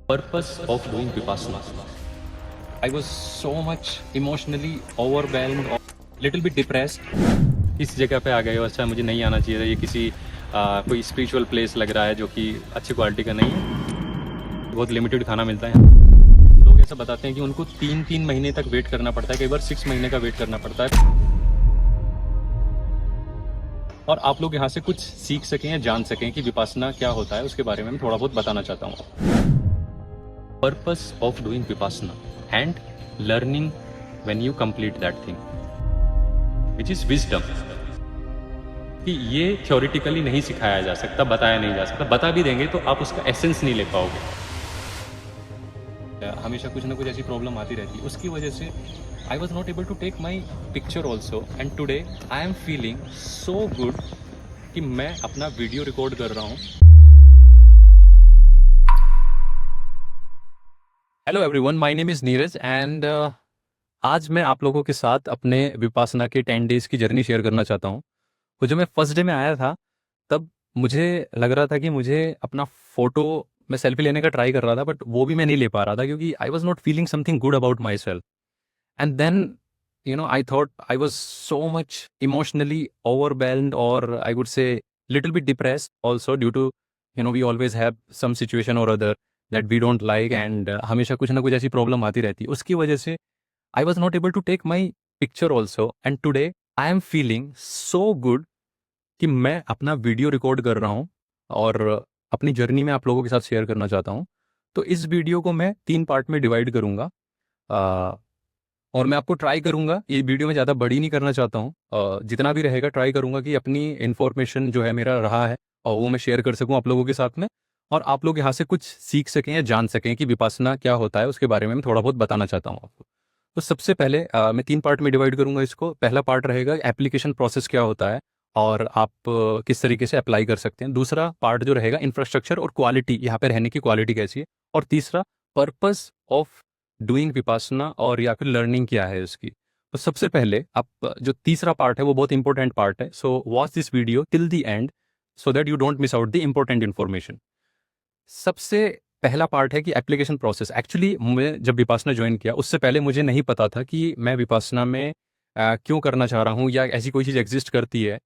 Purpose of doing Vipassana. I was so much emotionally overwhelmed or little bit depressed. इस जगह पे आ गए हो, अच्छा मुझे नहीं आना चाहिए था, ये किसी कोई स्पिरिचुअल प्लेस लग रहा है जो कि अच्छी क्वालिटी का नहीं है, बहुत लिमिटेड खाना मिलता है। लोग ऐसा बताते हैं कि उनको 3-3 महीने तक वेट करना पड़ता है, कई बार 6 महीने का वेट करना पड़ता है। और आप लोग यहाँ से कुछ सीख सकें या जान सकें कि विपासना क्या होता है, उसके बारे में मैं थोड़ा बहुत बताना चाहता हूँ। Purpose of doing Vipassana and learning when you complete that thing, which is wisdom. कि ये थ्योरेटिकली नहीं सिखाया जा सकता, बताया नहीं जा सकता, बता भी देंगे तो आप उसका एसेंस नहीं ले पाओगे। हमेशा कुछ ना कुछ ऐसी प्रॉब्लम आती रहती है, उसकी वजह से I was not able to take my picture also, and today I am feeling so good कि मैं अपना वीडियो रिकॉर्ड कर रहा हूँ। Hello everyone, my name is Neeraj and आज मैं आप लोगों के साथ अपने विपासना के 10 डेज़ की जर्नी शेयर करना चाहता हूँ। तो जब मैं फर्स्ट डे में आया था तब मुझे लग रहा था कि मुझे अपना फ़ोटो मैं सेल्फी लेने का ट्राई कर रहा था, बट वो भी मैं नहीं ले पा रहा था क्योंकि I was not feeling something good about myself. And then I thought I was so much emotionally overwhelmed, और I would say little bit depressed also due to we always have some situation और other that we don't like, and हमेशा कुछ ना कुछ ऐसी problem आती रहती है। उसकी वजह से I was not able to take my picture also, and today I am feeling so good कि मैं अपना वीडियो रिकॉर्ड कर रहा हूँ और अपनी जर्नी में आप लोगों के साथ शेयर करना चाहता हूँ। तो इस वीडियो को मैं 3 पार्ट में डिवाइड करूँगा, और मैं आपको ट्राई करूँगा, ये वीडियो में ज़्यादा बड़ी नहीं करना चाहता हूँ, जितना भी रहेगा ट्राई करूँगा कि अपनी इन्फॉर्मेशन जो है मेरा रहा है और वो मैं शेयर कर सकूँ आप लोगों के साथ में, और आप लोग यहाँ से कुछ सीख सकें या जान सकें कि विपासना क्या होता है, उसके बारे में मैं थोड़ा बहुत बताना चाहता हूँ आपको। तो सबसे पहले मैं 3 पार्ट में डिवाइड करूँगा इसको। पहला पार्ट रहेगा एप्लीकेशन प्रोसेस क्या होता है और आप किस तरीके से अप्लाई कर सकते हैं। दूसरा पार्ट जो रहेगा इंफ्रास्ट्रक्चर और क्वालिटी, यहाँ पे रहने की क्वालिटी कैसी है। और तीसरा पर्पस ऑफ डूइंग विपासना, और या फिर लर्निंग क्या है उसकी। तो सबसे पहले आप जो तीसरा पार्ट है वो बहुत इंपॉर्टेंट पार्ट है, so watch this video till the and so that you don't miss out the important information. सबसे पहला पार्ट है कि एप्लीकेशन प्रोसेस। एक्चुअली मैं जब विपासना ज्वाइन किया उससे पहले मुझे नहीं पता था कि मैं विपासना में क्यों करना चाह रहा हूँ या ऐसी कोई चीज़ एग्जिस्ट करती है।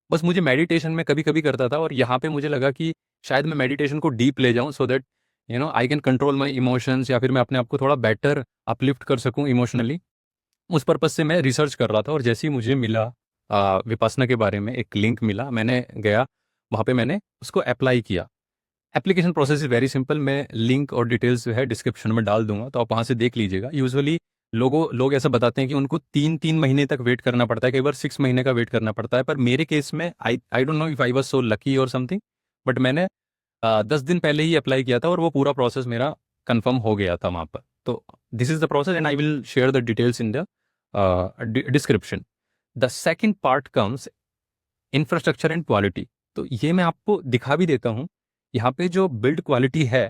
बस मुझे मेडिटेशन में कभी कभी करता था, और यहाँ पे मुझे लगा कि शायद मैं मेडिटेशन को डीप ले जाऊँ so that I can control my emotions, या फिर मैं अपने आप को थोड़ा बेटर अपलिफ्ट कर सकूँ इमोशनली। उस पर्पज़ से मैं रिसर्च कर रहा था, और जैसे ही मुझे मिला विपासना के बारे में एक लिंक मिला, मैंने गया वहाँ पे, मैंने उसको अप्लाई किया। Application process is very simple. मैं लिंक और डिटेल्स जो है डिस्क्रिप्शन में डाल दूंगा, तो आप वहाँ से देख लीजिएगा। यूजुअली लोग ऐसा बताते हैं कि उनको 3-3 महीने तक वेट करना पड़ता है, कई बार 6 महीने का वेट करना पड़ता है, पर मेरे केस में I don't know if I was so lucky और समथिंग, बट मैंने 10 दिन पहले ही अप्लाई किया था और वो पूरा प्रोसेस मेरा कंफर्म हो गया था वहाँ पर। तो this is the process and I will share the details in the description. The second part comes infrastructure and quality. तो ये मैं आपको दिखा भी देता हूँ। यहाँ पे जो बिल्ड क्वालिटी है,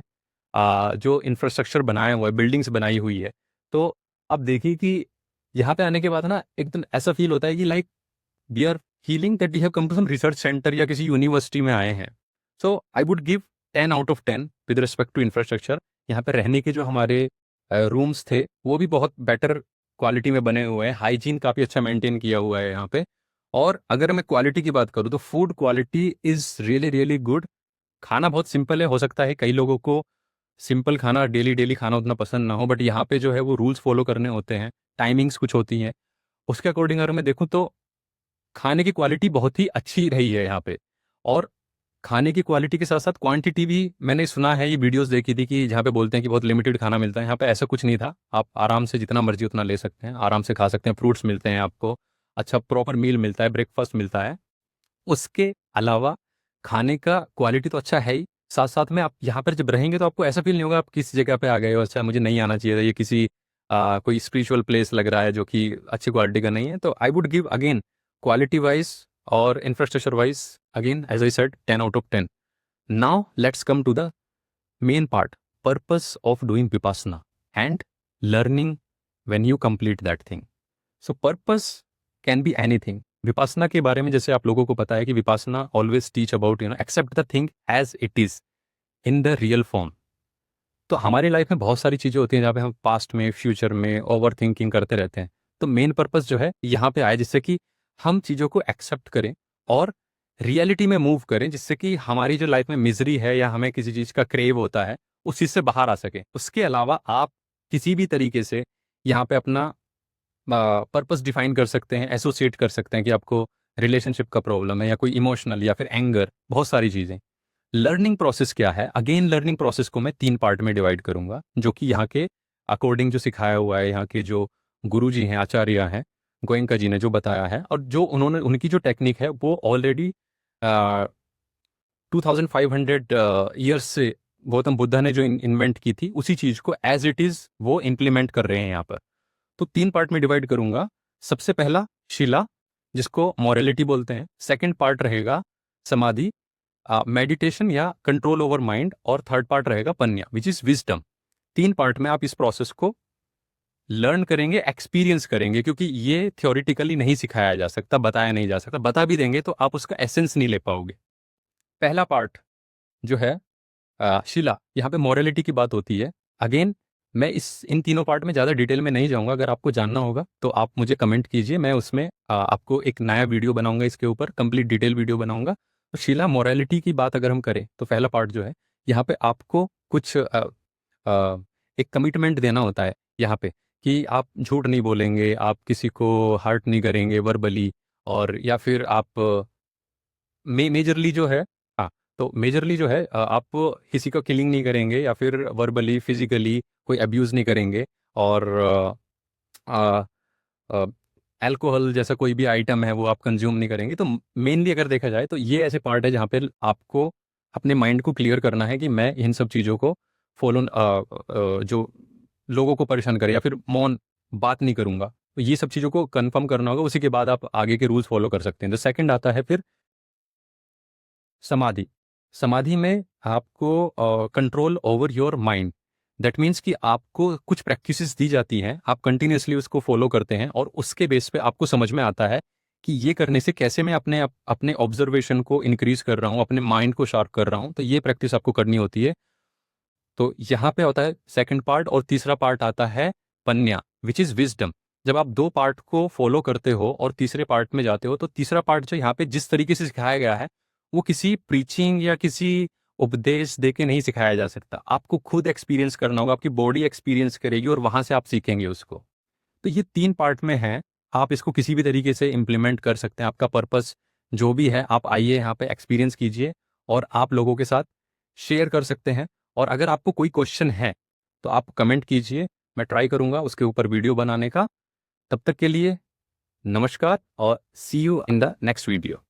जो इंफ्रास्ट्रक्चर बनाया हुआ है, बिल्डिंग्स बनाई हुई है, तो आप देखिए कि यहाँ पे आने के बाद ना एकदम ऐसा फील होता है कि like we are feeling that we have come to some research centre या किसी यूनिवर्सिटी में आए हैं। So I would give 10 out of 10 with respect to infrastructure. यहाँ पे रहने के जो हमारे रूम्स थे वो भी बहुत बेटर क्वालिटी में बने हुए हैं, हाइजीन काफ़ी अच्छा मेंटेन किया हुआ है यहाँ पे। और अगर मैं क्वालिटी की बात करूँ तो food quality is really really good. खाना बहुत सिंपल है, हो सकता है कई लोगों को सिंपल खाना डेली डेली खाना उतना पसंद ना हो, बट यहाँ पे जो है वो रूल्स फॉलो करने होते हैं, टाइमिंग्स कुछ होती हैं, उसके अकॉर्डिंग अगर मैं देखूँ तो खाने की क्वालिटी बहुत ही अच्छी रही है यहाँ पे। और खाने की क्वालिटी के साथ साथ क्वांटिटी भी, मैंने सुना है, ये वीडियोस देखी थी कि जहाँ पे बोलते हैं कि बहुत लिमिटेड खाना मिलता है, यहाँ पे ऐसा कुछ नहीं था। आप आराम से जितना मर्जी उतना ले सकते हैं, आराम से खा सकते हैं, फ्रूट्स मिलते हैं आपको, अच्छा प्रॉपर मील मिलता है, ब्रेकफास्ट मिलता है। उसके अलावा खाने का क्वालिटी तो अच्छा है ही, साथ साथ में आप यहाँ पर जब रहेंगे तो आपको ऐसा फील नहीं होगा आप किस जगह पे आ गए हो, अच्छा मुझे नहीं आना चाहिए था, ये किसी कोई स्पिरिचुअल प्लेस लग रहा है जो कि अच्छी क्वालिटी का नहीं है। तो I would give again quality wise और infrastructure wise again as I said 10 out of 10। Now let's come to the main part, purpose of doing Vipassana and learning when you complete that thing. So purpose can be anything. Vipassana के बारे में जैसे आप लोगों को पता है कि Vipassana always teach about accept the thing as it is in the real form. तो हमारी लाइफ में बहुत सारी चीज़ें होती हैं जहाँ पे हम पास्ट में, फ्यूचर में ओवर थिंकिंग करते रहते हैं। तो मेन पर्पस जो है यहाँ पे आया जिससे कि हम चीज़ों को एक्सेप्ट करें और रियलिटी में मूव करें, जिससे कि हमारी जो लाइफ में मिजरी है या हमें किसी चीज़ का क्रेव होता है उस चीज़ से बाहर आ सके। उसके अलावा आप किसी भी तरीके से यहाँ पे अपना पर्पस डिफाइन कर सकते हैं, एसोसिएट कर सकते हैं कि आपको रिलेशनशिप का प्रॉब्लम है या कोई इमोशनल या फिर एंगर, बहुत सारी चीज़ें। लर्निंग प्रोसेस क्या है? अगेन लर्निंग प्रोसेस को मैं 3 पार्ट में डिवाइड करूंगा, जो कि यहाँ के अकॉर्डिंग जो सिखाया हुआ है, यहाँ के जो गुरु जी हैं, आचार्य हैं, गोयंका जी ने जो बताया है, और जो उन्होंने उनकी जो टेक्निक है वो ऑलरेडी 2500 ईयर्स से गौतम बुद्धा ने जो इन्वेंट की थी उसी चीज़ को एज इट इज़ वो इम्प्लीमेंट कर रहे हैं यहाँ पर। तो 3 पार्ट में डिवाइड करूंगा। सबसे पहला शिला, जिसको मॉरलिटी बोलते हैं। सेकंड पार्ट रहेगा समाधि, मेडिटेशन या कंट्रोल ओवर माइंड, और थर्ड पार्ट रहेगा पन्या विच इज विजडम। 3 पार्ट में आप इस प्रोसेस को लर्न करेंगे, एक्सपीरियंस करेंगे, क्योंकि ये थ्योरेटिकली नहीं सिखाया जा सकता, बताया नहीं जा सकता। बता भी देंगे तो आप उसका एसेंस नहीं ले पाओगे। पहला पार्ट जो है शिला, यहाँ पे मॉरलिटी की बात होती है। अगेन मैं इन तीनों पार्ट में ज़्यादा डिटेल में नहीं जाऊंगा। अगर आपको जानना होगा तो आप मुझे कमेंट कीजिए, मैं उसमें आपको एक नया वीडियो बनाऊंगा, इसके ऊपर कंप्लीट डिटेल वीडियो बनाऊंगा। तो शीला मॉरलिटी की बात अगर हम करें तो पहला पार्ट जो है, यहाँ पे आपको कुछ एक कमिटमेंट देना होता है यहाँ पे, कि आप झूठ नहीं बोलेंगे, आप किसी को हर्ट नहीं करेंगे वर्बली, और या फिर आप मेजरली जो है, हाँ, तो मेजरली जो है आप किसी को किलिंग नहीं करेंगे या फिर वर्बली फिजिकली कोई अब्यूज़ नहीं करेंगे, और अल्कोहल जैसा कोई भी आइटम है वो आप कंज्यूम नहीं करेंगे। तो मेनली अगर देखा जाए तो ये ऐसे पार्ट है जहाँ पे आपको अपने माइंड को क्लियर करना है कि मैं इन सब चीज़ों को फॉलो, जो लोगों को परेशान करे या फिर मौन बात नहीं करूँगा, तो ये सब चीज़ों को कंफर्म करना होगा। उसी के बाद आप आगे के रूल्स फॉलो कर सकते हैं। तो सेकंड आता है फिर समाधि। समाधि में आपको control over your mind, that means कि आपको कुछ प्रैक्टिसेस दी जाती हैं, आप कंटिन्यूसली उसको फॉलो करते हैं, और उसके बेस पे आपको समझ में आता है कि ये करने से कैसे मैं अपने ऑब्जर्वेशन को इंक्रीज कर रहा हूँ, अपने माइंड को शार्प कर रहा हूँ। तो ये प्रैक्टिस आपको करनी होती है। तो यहाँ पे होता है सेकंड पार्ट, और तीसरा पार्ट आता है पन्या विच इज़ विजडम। जब आप 2 पार्ट को फॉलो करते हो और तीसरे पार्ट में जाते हो, तो तीसरा पार्ट जो यहाँ पे जिस तरीके से सिखाया गया है वो किसी प्रीचिंग या किसी उपदेश दे के नहीं सिखाया जा सकता। आपको खुद एक्सपीरियंस करना होगा, आपकी बॉडी एक्सपीरियंस करेगी और वहाँ से आप सीखेंगे उसको। तो ये 3 पार्ट में है, आप इसको किसी भी तरीके से इम्प्लीमेंट कर सकते हैं। आपका पर्पस जो भी है, आप आइए यहाँ पे एक्सपीरियंस कीजिए और आप लोगों के साथ शेयर कर सकते हैं। और अगर आपको कोई क्वेश्चन है तो आप कमेंट कीजिए, मैं ट्राई करूँगा उसके ऊपर वीडियो बनाने का। तब तक के लिए नमस्कार और see you in the next video.